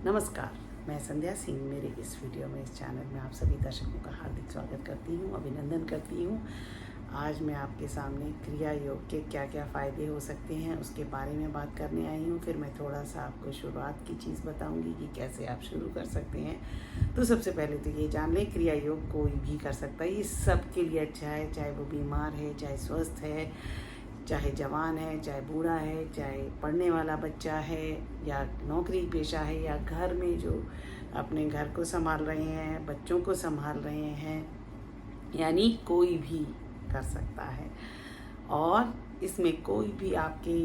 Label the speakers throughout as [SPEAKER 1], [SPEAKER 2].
[SPEAKER 1] नमस्कार, मैं संध्या सिंह मेरे इस वीडियो में इस चैनल में आप सभी दर्शकों का हार्दिक स्वागत करती हूँ, अभिनंदन करती हूँ। आज मैं आपके सामने क्रिया योग के क्या क्या फ़ायदे हो सकते हैं उसके बारे में बात करने आई हूँ। फिर मैं थोड़ा सा आपको शुरुआत की चीज़ बताऊँगी कि कैसे आप शुरू कर सकते हैं। तो सबसे पहले तो ये जान लें, क्रिया योग कोई भी कर सकता है। ये सबके लिए अच्छा है, चाहे वो बीमार है, चाहे स्वस्थ है, चाहे जवान है, चाहे बूढ़ा है, चाहे पढ़ने वाला बच्चा है, या नौकरी पेशा है, या घर में जो अपने घर को संभाल रहे हैं, बच्चों को संभाल रहे हैं, यानी कोई भी कर सकता है। और इसमें कोई भी आपकी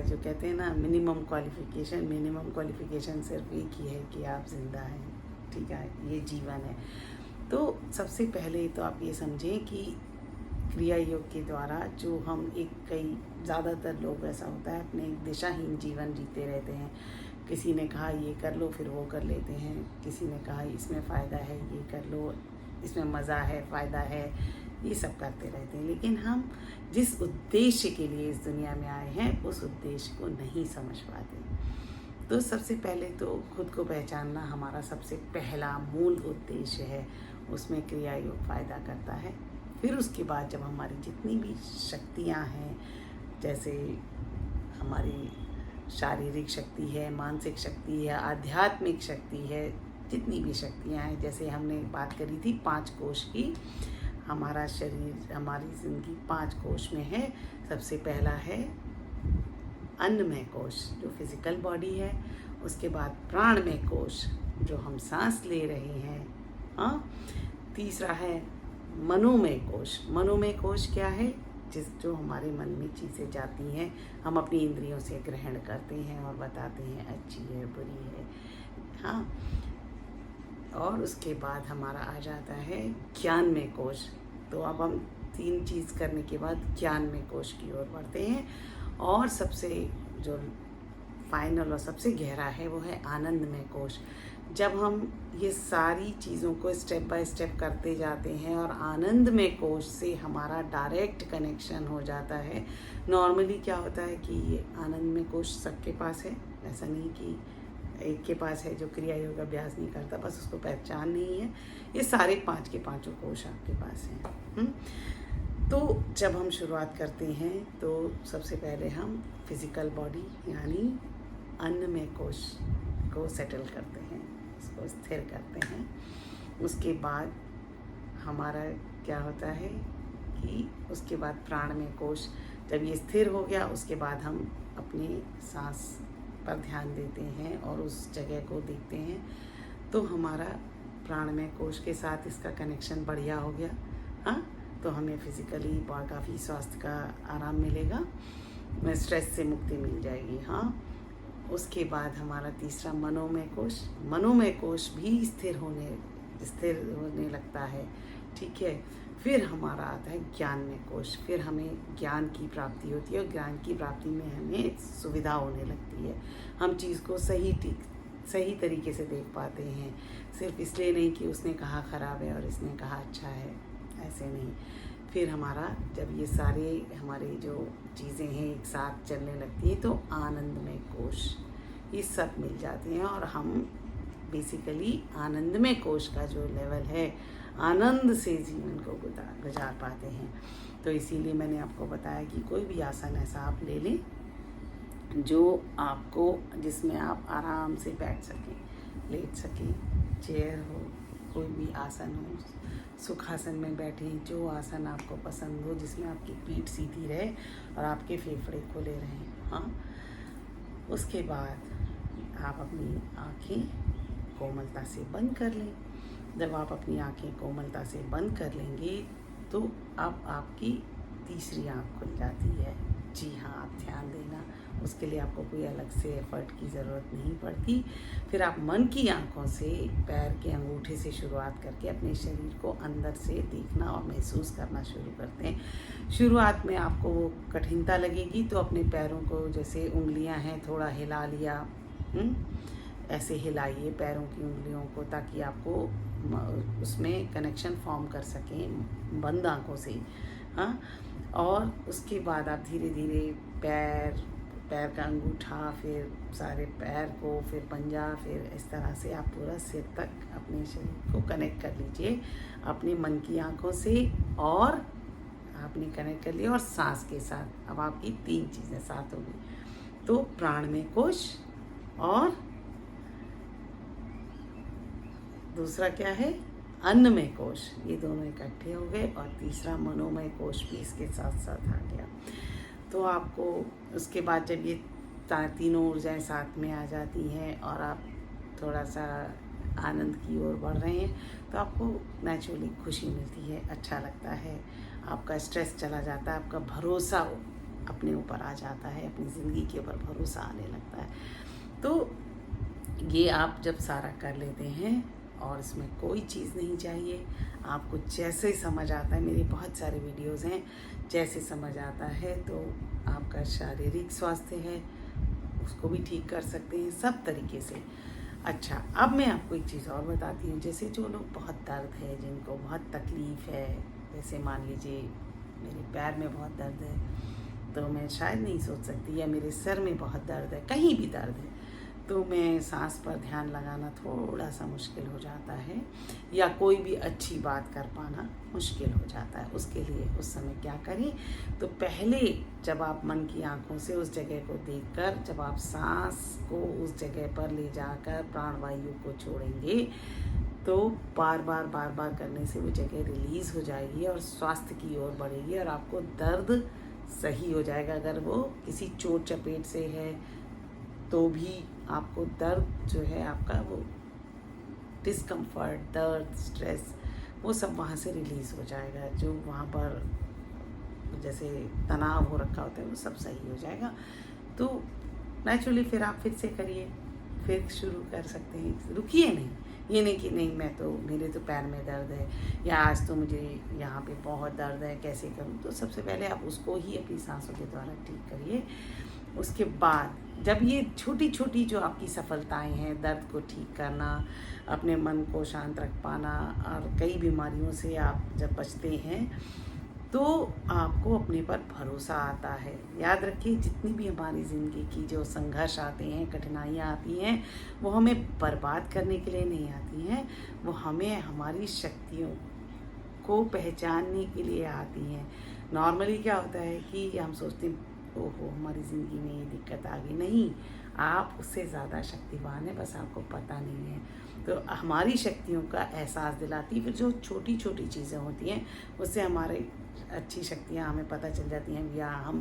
[SPEAKER 1] जो कहते हैं ना मिनिमम क्वालिफ़िकेशन सिर्फ एक ही है कि आप ज़िंदा हैं, ठीक है, ये जीवन है। तो सबसे पहले तो आप ये समझें कि क्रिया योग के द्वारा जो हम कई ज़्यादातर लोग ऐसा होता है अपने एक दिशाहीन जीवन जीते रहते हैं। किसी ने कहा ये कर लो, फिर वो कर लेते हैं। किसी ने कहा इसमें फ़ायदा है, ये कर लो, इसमें मज़ा है, फ़ायदा है, ये सब करते रहते हैं। लेकिन हम जिस उद्देश्य के लिए इस दुनिया में आए हैं उस उद्देश्य को नहीं समझ पाते। तो सबसे पहले तो खुद को पहचानना हमारा सबसे पहला मूल उद्देश्य है, उसमें क्रिया योग फ़ायदा करता है। फिर उसके बाद जब हमारी जितनी भी शक्तियाँ हैं, जैसे हमारी शारीरिक शक्ति है, मानसिक शक्ति है, आध्यात्मिक शक्ति है, जितनी भी शक्तियाँ हैं, जैसे हमने बात करी थी 5 कोश की। हमारा शरीर, हमारी ज़िंदगी 5 कोश में है। सबसे पहला है अन्नमय कोश जो फिज़िकल बॉडी है। उसके बाद प्राणमय कोश जो हम सांस ले रहे हैं। हाँ, तीसरा है मनोमय कोश। मनोमय कोश क्या है? जो हमारे मन में चीज़ें जाती हैं, हम अपनी इंद्रियों से ग्रहण करते हैं और बताते हैं अच्छी है, बुरी है। हाँ, और उसके बाद हमारा आ जाता है ज्ञानमय कोश। तो अब हम 3 चीज़ करने के बाद ज्ञानमय कोश की ओर बढ़ते हैं। और सबसे जो फाइनल और सबसे गहरा है वो है आनंदमय कोश। जब हम ये सारी चीज़ों को स्टेप बाय स्टेप करते जाते हैं और आनंदमय कोश से हमारा डायरेक्ट कनेक्शन हो जाता है। नॉर्मली क्या होता है कि ये आनंदमय कोश सबके पास है, ऐसा नहीं कि एक के पास है जो क्रिया योग अभ्यास नहीं करता, बस उसको पहचान नहीं है। ये सारे 5 के 5 कोश आपके पास हैं। तो जब हम शुरुआत करते हैं तो सबसे पहले हम फिज़िकल बॉडी यानी अन्नमय कोश को सेटल करते हैं, इसको स्थिर करते हैं। उसके बाद हमारा क्या होता है कि उसके बाद प्राणमय कोश जब ये स्थिर हो गया, उसके बाद हम अपनी सांस पर ध्यान देते हैं और उस जगह को देखते हैं। तो हमारा प्राणमय कोश के साथ इसका कनेक्शन बढ़िया हो गया। हाँ, तो हमें फिज़िकली काफ़ी स्वास्थ्य का आराम मिलेगा, स्ट्रेस से मुक्ति मिल जाएगी। हाँ, उसके बाद हमारा तीसरा मनोमय कोश। मनोमय कोश भी स्थिर होने लगता है, ठीक है। फिर हमारा आता है ज्ञानमय कोश। फिर हमें ज्ञान की प्राप्ति होती है और ज्ञान की प्राप्ति में हमें सुविधा होने लगती है। हम चीज़ को सही तरीके से देख पाते हैं, सिर्फ इसलिए नहीं कि उसने कहा ख़राब है और इसने कहा अच्छा है, ऐसे नहीं। फिर हमारा जब ये सारे हमारी जो चीज़ें हैं एक साथ चलने लगती हैं तो आनंदमय कोश, ये सब मिल जाते हैं और हम बेसिकली आनंदमय कोश का जो लेवल है, आनंद से जीवन को गुजार पाते हैं। तो इसीलिए मैंने आपको बताया कि कोई भी आसन ऐसा आप ले लें जिसमें आप आराम से बैठ सकें, लेट सकें, चेयर हो, कोई भी आसन हो, सुखासन में बैठें, जो आसन आपको पसंद हो, जिसमें आपकी पीठ सीधी रहे और आपके फेफड़े खुले रहें। हाँ, उसके बाद आप अपनी आँखें कोमलता से बंद कर लें। जब आप अपनी आँखें कोमलता से बंद कर लेंगे तो अब आपकी तीसरी आँख खुल जाती है। जी हाँ, आप ध्यान देना, उसके लिए आपको कोई अलग से एफर्ट की ज़रूरत नहीं पड़ती। फिर आप मन की आँखों से पैर के अंगूठे से शुरुआत करके अपने शरीर को अंदर से देखना और महसूस करना शुरू करते हैं। शुरुआत में आपको कठिनता लगेगी तो अपने पैरों को, जैसे उंगलियां हैं, थोड़ा हिला लिया, ऐसे हिलाइए पैरों की उंगलियों को ताकि आपको उसमें कनेक्शन फॉर्म कर सकें बंद आँखों से। हाँ, और उसके बाद आप धीरे धीरे पैर पैर का अंगूठा, फिर सारे पैर को, फिर पंजा, फिर इस तरह से आप पूरा सिर तक अपने शरीर को कनेक्ट कर लीजिए अपने मन की आँखों से, और आपने कनेक्ट कर लिया और सांस के साथ। अब आपकी 3 चीज़ें साथ होगी। तो प्राणमय कोश, और दूसरा क्या है, अन्नमय कोश, ये दोनों इकट्ठे हो गए, और तीसरा मनोमय कोश भी इसके साथ साथ आ गया। तो आपको उसके बाद जब ये तीनों ऊर्जाएं साथ में आ जाती हैं और आप थोड़ा सा आनंद की ओर बढ़ रहे हैं, तो आपको नेचुरली खुशी मिलती है, अच्छा लगता है, आपका स्ट्रेस चला जाता है, आपका भरोसा अपने ऊपर आ जाता है, अपनी ज़िंदगी के ऊपर भरोसा आने लगता है। तो ये आप जब सारा कर लेते हैं, और इसमें कोई चीज़ नहीं चाहिए, आपको जैसे समझ आता है, मेरे बहुत सारे वीडियोस हैं, जैसे समझ आता है, तो आपका शारीरिक स्वास्थ्य है उसको भी ठीक कर सकते हैं सब तरीके से। अच्छा, अब मैं आपको एक चीज़ और बताती हूँ। जैसे जो लोग बहुत दर्द है, जिनको बहुत तकलीफ़ है, जैसे मान लीजिए मेरे पैर में बहुत दर्द है, तो मैं शायद नहीं सोच सकती, या मेरे सर में बहुत दर्द है, कहीं भी दर्द है, तो मैं सांस पर ध्यान लगाना थोड़ा सा मुश्किल हो जाता है, या कोई भी अच्छी बात कर पाना मुश्किल हो जाता है। उसके लिए उस समय क्या करें, तो पहले जब आप मन की आँखों से उस जगह को देखकर, जब आप सांस को उस जगह पर ले जाकर प्राणवायु को छोड़ेंगे, तो बार बार करने से वो जगह रिलीज़ हो जाएगी और स्वास्थ्य की ओर बढ़ेगी, और आपको दर्द सही हो जाएगा। अगर वो किसी चोट चपेट से है तो भी आपको दर्द जो है, आपका वो डिस्कम्फर्ट, दर्द, स्ट्रेस, वो सब वहाँ से रिलीज़ हो जाएगा। जो वहाँ पर जैसे तनाव हो रखा होता है, वो सब सही हो जाएगा। तो नेचुरली फिर आप फिर से करिए, फिर शुरू कर सकते हैं, रुकिए नहीं। ये नहीं कि नहीं मैं तो, मेरे तो पैर में दर्द है, या आज तो मुझे यहाँ पे बहुत दर्द है, कैसे करूँ। तो सबसे पहले आप उसको ही अपनी सांसों के द्वारा ठीक करिए। उसके बाद जब ये छोटी छोटी जो आपकी सफलताएं हैं, दर्द को ठीक करना, अपने मन को शांत रख पाना, और कई बीमारियों से आप जब बचते हैं, तो आपको अपने पर भरोसा आता है। याद रखिए, जितनी भी हमारी ज़िंदगी की जो संघर्ष आते हैं, कठिनाइयाँ आती हैं, वो हमें बर्बाद करने के लिए नहीं आती हैं, वो हमें हमारी शक्तियों को पहचानने के लिए आती हैं। नॉर्मली क्या होता है कि हम सोचते हैं ओहो हमारी ज़िंदगी में ये दिक्कत आ गई। नहीं, आप उससे ज़्यादा शक्तिवान है, बस आपको पता नहीं है। तो हमारी शक्तियों का एहसास दिलाती फिर जो छोटी छोटी चीज़ें होती हैं, उससे हमारे अच्छी शक्तियाँ हमें पता चल जाती हैं, या हम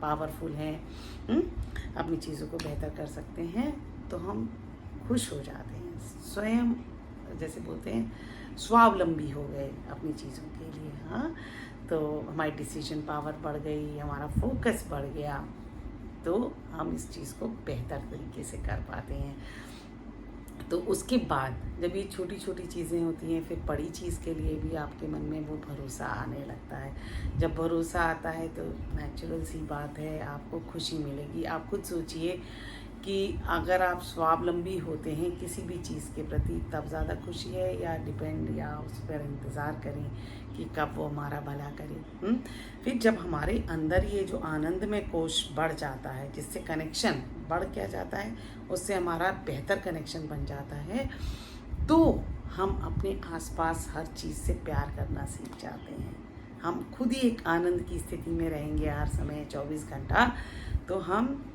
[SPEAKER 1] पावरफुल हैं, अपनी चीज़ों को बेहतर कर सकते हैं, तो हम खुश हो जाते हैं, स्वयं जैसे बोलते हैं स्वावलंबी हो गए अपनी चीज़ों के लिए। हाँ, तो हमारी डिसीजन पावर बढ़ गई, हमारा फोकस बढ़ गया, तो हम इस चीज़ को बेहतर तरीके से कर पाते हैं। तो उसके बाद जब ये छोटी छोटी चीज़ें होती हैं, फिर बड़ी चीज़ के लिए भी आपके मन में वो भरोसा आने लगता है। जब भरोसा आता है तो नेचुरल सी बात है, आपको खुशी मिलेगी। आप खुद सोचिए कि अगर आप स्वावलंबी होते हैं किसी भी चीज़ के प्रति, तब ज़्यादा खुशी है, या डिपेंड, या उस पर इंतज़ार करें कि कब वो हमारा भला करे। फिर जब हमारे अंदर ये जो आनंद में कोश बढ़ जाता है, जिससे कनेक्शन बढ़ क्या जाता है, उससे हमारा बेहतर कनेक्शन बन जाता है, तो हम अपने आसपास हर चीज़ से प्यार करना सीख जाते हैं। हम खुद ही एक आनंद की स्थिति में रहेंगे हर समय 24 घंटा, तो हम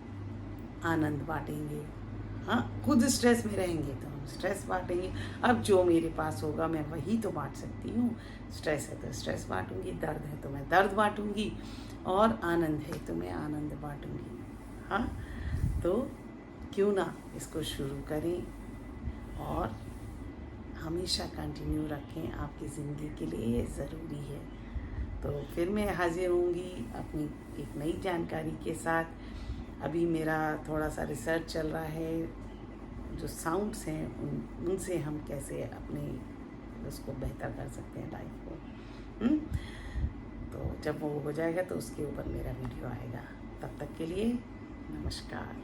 [SPEAKER 1] आनंद बांटेंगे। हाँ, खुद स्ट्रेस में रहेंगे तो हम स्ट्रेस बांटेंगे। अब जो मेरे पास होगा मैं वही तो बांट सकती हूँ। स्ट्रेस है तो स्ट्रेस बांटूंगी, दर्द है तो मैं दर्द बांटूंगी, और आनंद है तो मैं आनंद बांटूंगी। हाँ, तो क्यों ना इसको शुरू करें और हमेशा कंटिन्यू रखें, आपकी ज़िंदगी के लिए ये ज़रूरी है। तो फिर मैं हाजिर होंगी अपनी एक नई जानकारी के साथ। अभी मेरा थोड़ा सा रिसर्च चल रहा है, जो साउंड्स हैं उनसे हम कैसे अपने उसको बेहतर कर सकते हैं लाइफ को। तो जब वो हो जाएगा तो उसके ऊपर मेरा वीडियो आएगा। तब तक के लिए नमस्कार।